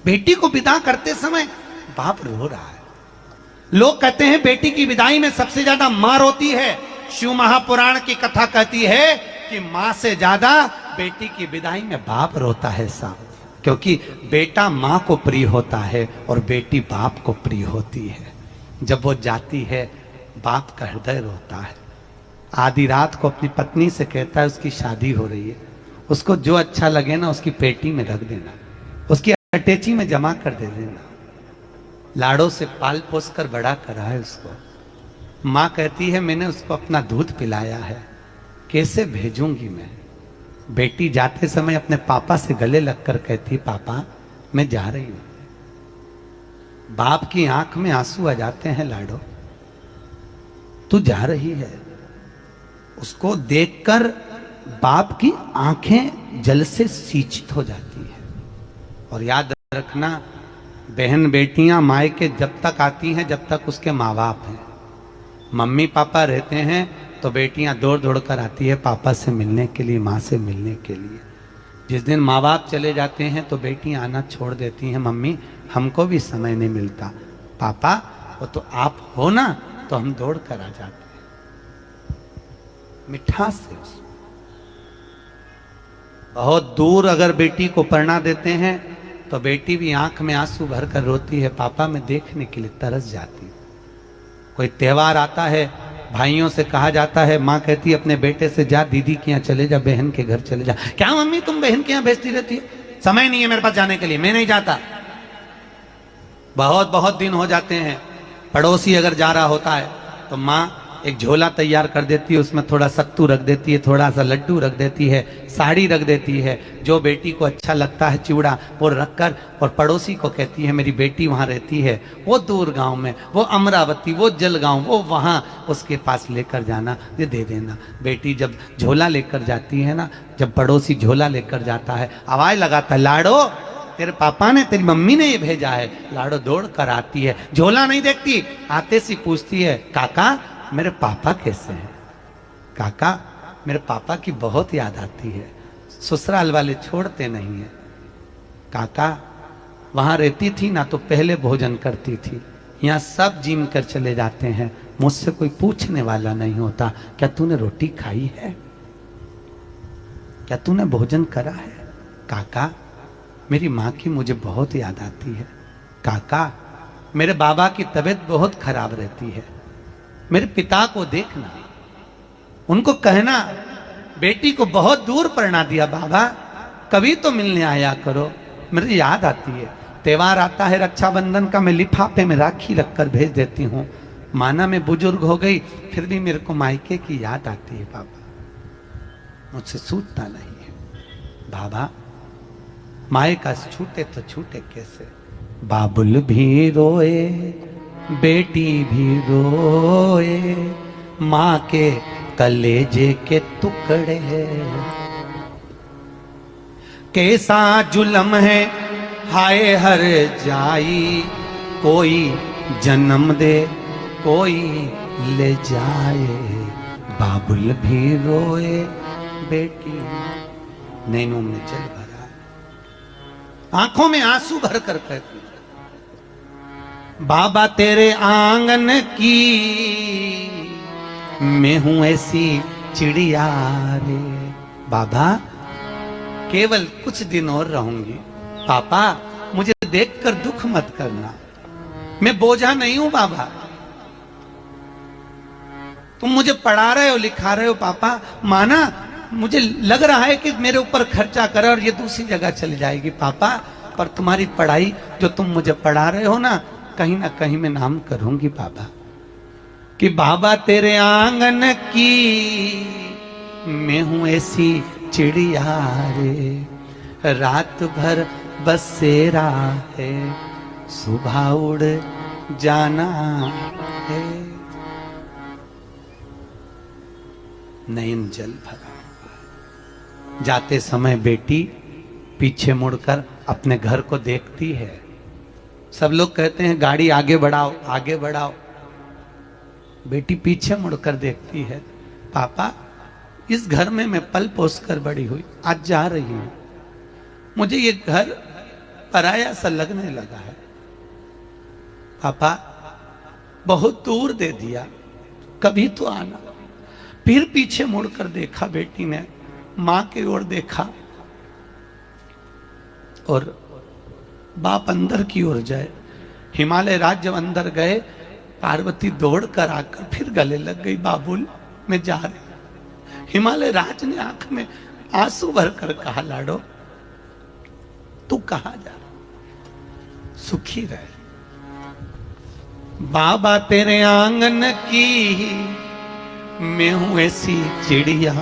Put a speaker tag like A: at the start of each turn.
A: बेटी को विदा करते समय बाप रो रहा है। लोग कहते हैं बेटी की विदाई में सबसे ज्यादा मां रोती है। शिव महापुराण की कथा कहती है कि मां से ज्यादा बेटी की विदाई में बाप रोता है साहब, क्योंकि बेटा मां को प्रिय होता है और बेटी बाप को प्रिय होती है। जब वो जाती है बाप का हृदय रोता है। आधी रात को अपनी पत्नी से कहता है उसकी शादी हो रही है, उसको जो अच्छा लगे ना उसकी पेटी में रख देना, उसकी अटैची में जमा कर दे देना। लाड़ों से पाल पोस कर बड़ा करा है उसको। माँ कहती है मैंने उसको अपना दूध पिलाया है, कैसे भेजूंगी मैं। बेटी जाते समय अपने पापा से गले लगकर कहती पापा मैं जा रही हूं। बाप की आंख में आंसू आ जाते हैं, लाडो तू जा रही है। उसको देखकर बाप की आंखें जल से सींचित हो जाती है। और याद रखना बहन बेटियां मायके जब तक आती हैं जब तक उसके माँ बाप हैं। मम्मी पापा रहते हैं तो बेटियां दौड़ दौड़ कर आती है पापा से मिलने के लिए, माँ से मिलने के लिए। जिस दिन माँ बाप चले जाते हैं तो बेटियां आना छोड़ देती हैं, मम्मी हमको भी समय नहीं मिलता, पापा वो तो आप हो ना, तो हम दौड़ कर आ जाते हैं। मिठास से बहुत दूर अगर बेटी को परना देते हैं तो बेटी भी आंख में आंसू भर कर रोती है, पापा मैं देखने के लिए तरस जाती हूं। कोई त्योहार आता है, भाइयों से कहा जाता है, माँ कहती है अपने बेटे से जा दीदी के यहाँ चले जा, बहन के घर चले जा। क्या मम्मी तुम बहन के यहाँ भेजती रहती है, समय नहीं है मेरे पास जाने के लिए, मैं नहीं जाता। बहुत बहुत दिन हो जाते हैं, पड़ोसी अगर जा रहा होता है तो माँ एक झोला तैयार कर देती है, उसमें थोड़ा सत्तू रख देती है, थोड़ा सा लड्डू रख देती है, साड़ी रख देती है, जो बेटी को अच्छा लगता है चिवड़ा वो रखकर, और पड़ोसी को कहती है मेरी बेटी वहाँ रहती है, वो दूर गांव में, वो अमरावती, वो जलगांव, वो वहाँ उसके पास लेकर जाना, ये दे देना। बेटी जब झोला लेकर जाती है ना, जब पड़ोसी झोला लेकर जाता है, आवाज लगाता है लाडो तेरे पापा ने तेरी मम्मी ने ये भेजा है। लाडो दौड़ कर आती है, झोला नहीं देखती, आते सी पूछती है काका मेरे पापा कैसे हैं। काका मेरे पापा की बहुत याद आती है, ससुराल वाले छोड़ते नहीं है। काका वहां रहती थी ना तो पहले भोजन करती थी, यहाँ सब जिम कर चले जाते हैं, मुझसे कोई पूछने वाला नहीं होता, क्या तूने रोटी खाई है, क्या तूने भोजन करा है। काका मेरी माँ की मुझे बहुत याद आती है। काका मेरे बाबा की तबीयत बहुत खराब रहती है, मेरे पिता को देखना, उनको कहना बेटी को बहुत दूर पढ़ना दिया बाबा, कभी तो मिलने आया करो, मुझे याद आती है। त्योहार आता है रक्षाबंधन का, मैं लिफाफे में राखी रखकर भेज देती हूँ। माना मैं बुजुर्ग हो गई फिर भी मेरे को मायके की याद आती है बाबा, मुझसे छूटता नहीं है। बाबा मायका छूटे तो छूटे कैसे। बाबुल भी रोए बेटी भी रोए, माँ के कलेजे के टुकड़े, कैसा जुल्म है हाय हर जाई, कोई जन्म दे कोई ले जाए। बाबुल भी रोए बेटी, नैनों में जल भरा, आंखों में आंसू भर कर कहती बाबा तेरे आंगन की मैं हूं ऐसी चिड़िया रे। बाबा केवल कुछ दिन और रहूंगी, पापा मुझे देखकर दुख मत करना, मैं बोझा नहीं हूं बाबा, तुम मुझे पढ़ा रहे हो लिखा रहे हो पापा, माना मुझे लग रहा है कि मेरे ऊपर खर्चा करे और ये दूसरी जगह चली जाएगी पापा, पर तुम्हारी पढ़ाई जो तुम मुझे पढ़ा रहे हो ना कहीं मैं नाम करूंगी बाबा, कि बाबा तेरे आंगन की मैं हूं ऐसी चिड़िया रे, रात भर बसेरा है सुबह उड़ जाना है। नयन जल भरा, जाते समय बेटी पीछे मुड़कर अपने घर को देखती है। सब लोग कहते हैं गाड़ी आगे बढ़ाओ आगे बढ़ाओ, बेटी पीछे मुड़कर देखती है, पापा इस घर में मैं पल पोस कर बड़ी हुई, आज जा रही हूं, मुझे ये घर पराया सा लगने लगा है। पापा बहुत दूर दे दिया, कभी तो आना। फिर पीछे मुड़कर देखा बेटी ने, मां की ओर देखा और बाप अंदर की ओर जाए। हिमालय राज्य जब अंदर गए, पार्वती दौड़कर आकर फिर गले लग गई, बाबुल मैं जा रही। हिमालय राज ने आंख में आंसू भरकर कहा, लाडो तू कहां जा रहा, सुखी रहे। बाबा तेरे आंगन की मैं हूं ऐसी चिड़िया